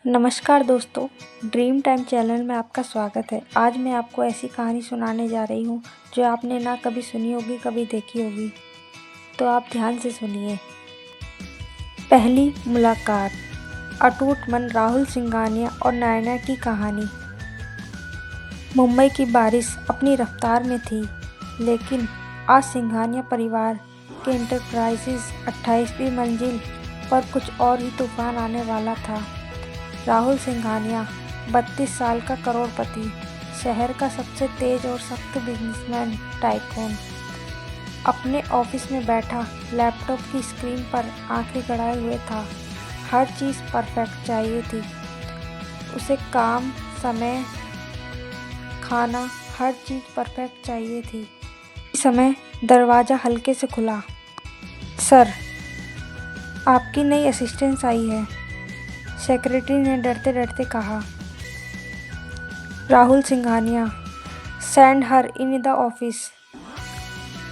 नमस्कार दोस्तों, dream time channel में आपका स्वागत है। आज मैं आपको ऐसी कहानी सुनाने जा रही हूँ जो आपने ना कभी सुनी होगी, कभी देखी होगी। तो आप ध्यान से सुनिए। पहली मुलाकात, अटूट मन, राहुल सिंघानिया और नैना की कहानी। मुंबई की बारिश अपनी रफ्तार में थी, लेकिन आज सिंघानिया परिवार के एंटरप्राइजेज 28वीं मंजिल पर कुछ और ही तूफान आने वाला था। राहुल सिंघानिया 32 साल का करोड़पति, शहर का सबसे तेज और सख्त बिजनेसमैन टाइकून, अपने ऑफिस में बैठा लैपटॉप की स्क्रीन पर आंखें गड़ाए हुए था। हर चीज़ परफेक्ट चाहिए थी उसे, काम, समय, खाना, हर चीज़ परफेक्ट चाहिए थी। इस समय दरवाज़ा हल्के से खुला। सर, आपकी नई असिस्टेंट आई है, सेक्रेटरी ने डरते डरते कहा। Rahul Singhania, send her in the office,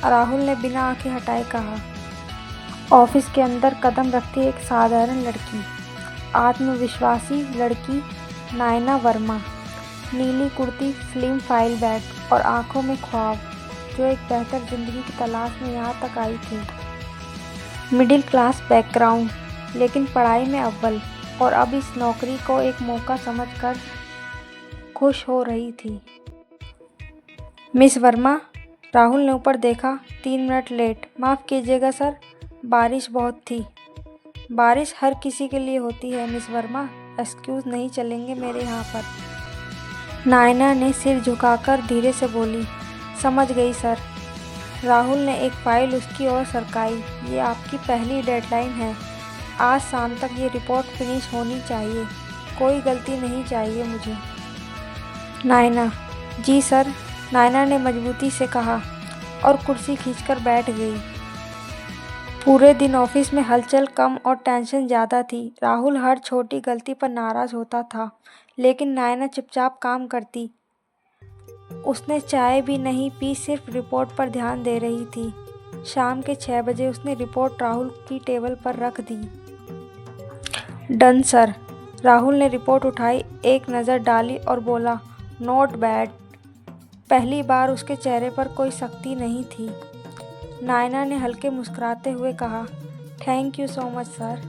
Rahul ने बिना आंखें हटाए कहा। ऑफिस के अंदर कदम रखती एक साधारण लड़की, आत्मविश्वासी लड़की, नैना वर्मा। नीली कुर्ती, स्लिम फाइल बैग और आंखों में ख्वाब, जो एक बेहतर जिंदगी की तलाश में यहाँ तक आई थी। मिडिल क्लास बैकग्राउंड, लेकिन पढ़ाई में अव्वल, और अब इस नौकरी को एक मौका समझकर खुश हो रही थी। मिस वर्मा, राहुल ने ऊपर देखा। 3 मिनट लेट। माफ़ कीजिएगा सर, बारिश बहुत थी। बारिश हर किसी के लिए होती है मिस वर्मा, एक्सक्यूज़ नहीं चलेंगे मेरे यहाँ पर। नैना ने सिर झुकाकर धीरे से बोली। समझ गई सर। राहुल ने एक फाइल उसकी ओर सरकाई। ये आपकी पहली डेडलाइन है। आज शाम तक ये रिपोर्ट फिनिश होनी चाहिए, कोई गलती नहीं चाहिए मुझे। नैना, जी सर, नैना ने मजबूती से कहा और कुर्सी खींचकर बैठ गई। पूरे दिन ऑफिस में हलचल कम और टेंशन ज़्यादा थी। राहुल हर छोटी गलती पर नाराज़ होता था, लेकिन नैना चुपचाप काम करती। उसने चाय भी नहीं पी, सिर्फ रिपोर्ट पर ध्यान दे रही थी। शाम के 6 बजे उसने रिपोर्ट राहुल की टेबल पर रख दी। Done sir. राहुल ने रिपोर्ट उठाई, एक नज़र डाली और बोला, नॉट बैड। पहली बार उसके चेहरे पर कोई सख्ती नहीं थी। नैना ने हल्के मुस्कुराते हुए कहा, thank you so much sir.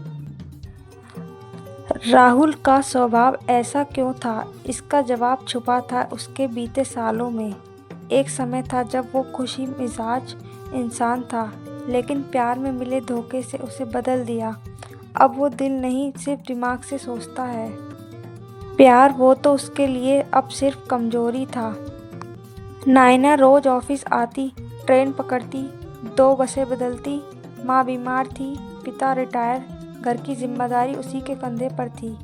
Rahul का स्वभाव ऐसा क्यों था? इसका जवाब छुपा था उसके बीते सालों में। एक समय था जब वो खुशी मिजाज इंसान था, लेकिन प्यार में मिले धोखे से उसे बदल दिया। अब वो दिल नहीं, सिर्फ दिमाग से सोचता है। प्यार वो तो उसके लिए अब सिर्फ कमजोरी था। नैना रोज ऑफिस आती, ट्रेन पकड़ती, 2 बसें बदलती। माँ बीमार थी, पिता रिटायर, घर की जिम्मेदारी उसी के कंधे पर थी।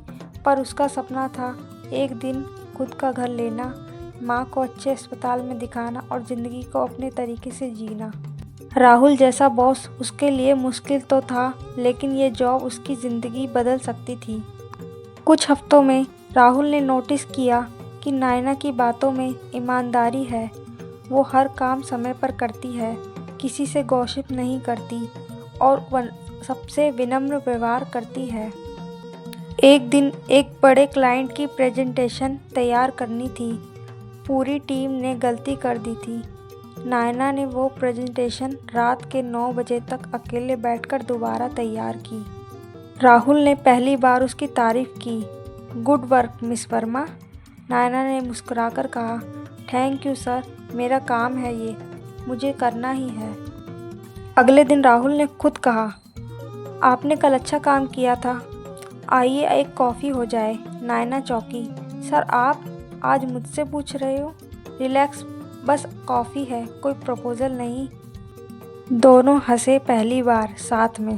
पर उसका सपना था एक दिन खुद का घर लेना, माँ को अच्छे अस्पताल में दिखाना और ज़िंदगी को अपने तरीके से जीना। राहुल जैसा बॉस उसके लिए मुश्किल तो था, लेकिन ये जॉब उसकी ज़िंदगी बदल सकती थी। कुछ हफ्तों में राहुल ने नोटिस किया कि नैना की बातों में ईमानदारी है। वो हर काम समय पर करती है, किसी से गॉसिप नहीं करती और सबसे विनम्र व्यवहार करती है। एक दिन एक बड़े क्लाइंट की प्रेजेंटेशन तैयार करनी थी। पूरी टीम ने गलती कर दी थी। नैना ने वो प्रेजेंटेशन रात के 9 बजे तक अकेले बैठकर दोबारा तैयार की। राहुल ने पहली बार उसकी तारीफ की। गुड वर्क मिस वर्मा, नैना ने मुस्कुराकर कहा। थैंक यू सर, मेरा काम है ये, मुझे करना ही है। अगले दिन राहुल ने खुद कहा, आपने कल अच्छा काम किया था, आइए एक कॉफ़ी हो जाए। नैना चौंकी। सर, आप आज मुझसे पूछ रहे हो? रिलैक्स, बस कॉफ़ी है, कोई प्रपोज़ल नहीं। दोनों हंसे पहली बार साथ में।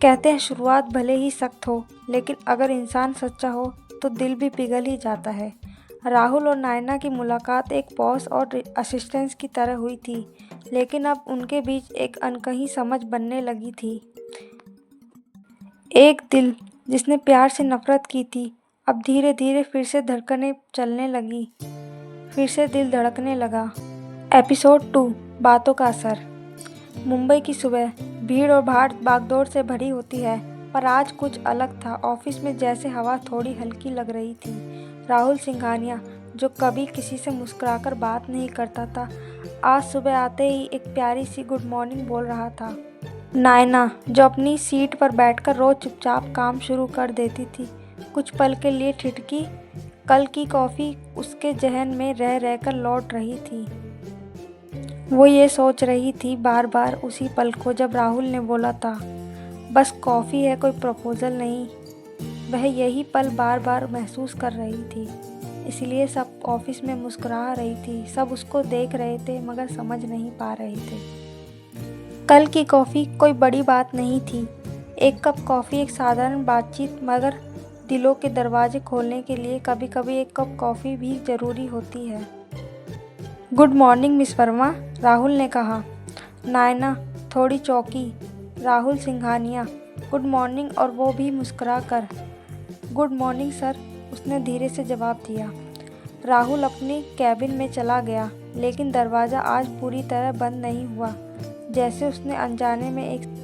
कहते हैं शुरुआत भले ही सख्त हो, लेकिन अगर इंसान सच्चा हो तो दिल भी पिघल ही जाता है। राहुल और नैना की मुलाकात एक बॉस और असिस्टेंट की तरह हुई थी, लेकिन अब उनके बीच एक अनकही समझ बनने लगी थी। एक दिल जिसने प्यार से नफरत की थी, अब धीरे धीरे फिर से धड़कनें चलने लगी, फिर से दिल धड़कने लगा। एपिसोड 2, बातों का असर। मुंबई की सुबह भीड़ और भागदौड़ से भरी होती है। पर आज कुछ अलग था। ऑफिस में जैसे हवा थोड़ी हल्की लग रही थी। राहुल सिंघानिया, जो कभी किसी से मुस्कुराकर बात नहीं करता था, आज सुबह आते ही एक प्यारी सी गुड मॉर्निंग बोल रहा था। नायना, जो अपनी सीट पर बैठकर रोज चुपचाप काम शुरू कर देती थी, कुछ पल के लिए ठिठकी। कल की कॉफ़ी उसके जहन में रह रहकर लौट रही थी। वो ये सोच रही थी बार बार उसी पल को जब राहुल ने बोला था, बस कॉफ़ी है, कोई प्रपोज़ल नहीं। वह यही पल बार बार महसूस कर रही थी। इसलिए सब ऑफिस में मुस्कुरा रही थी। सब उसको देख रहे थे मगर समझ नहीं पा रहे थे। कल की कॉफ़ी कोई बड़ी बात नहीं थी। एक कप कॉफ़ी एक साधारण बातचीत, मगर दिलों के दरवाजे खोलने के लिए कभी कभी एक कप कॉफ़ी भी ज़रूरी होती है। Good morning miss Verma, Rahul ने कहा। नायना थोड़ी चौंकी। राहुल सिंघानिया, गुड मॉर्निंग, और वो भी मुस्कुरा कर। गुड मॉर्निंग सर, उसने धीरे से जवाब दिया। राहुल अपने कैबिन में चला गया, लेकिन दरवाज़ा आज पूरी तरह बंद नहीं हुआ। जैसे उसने अनजाने में एक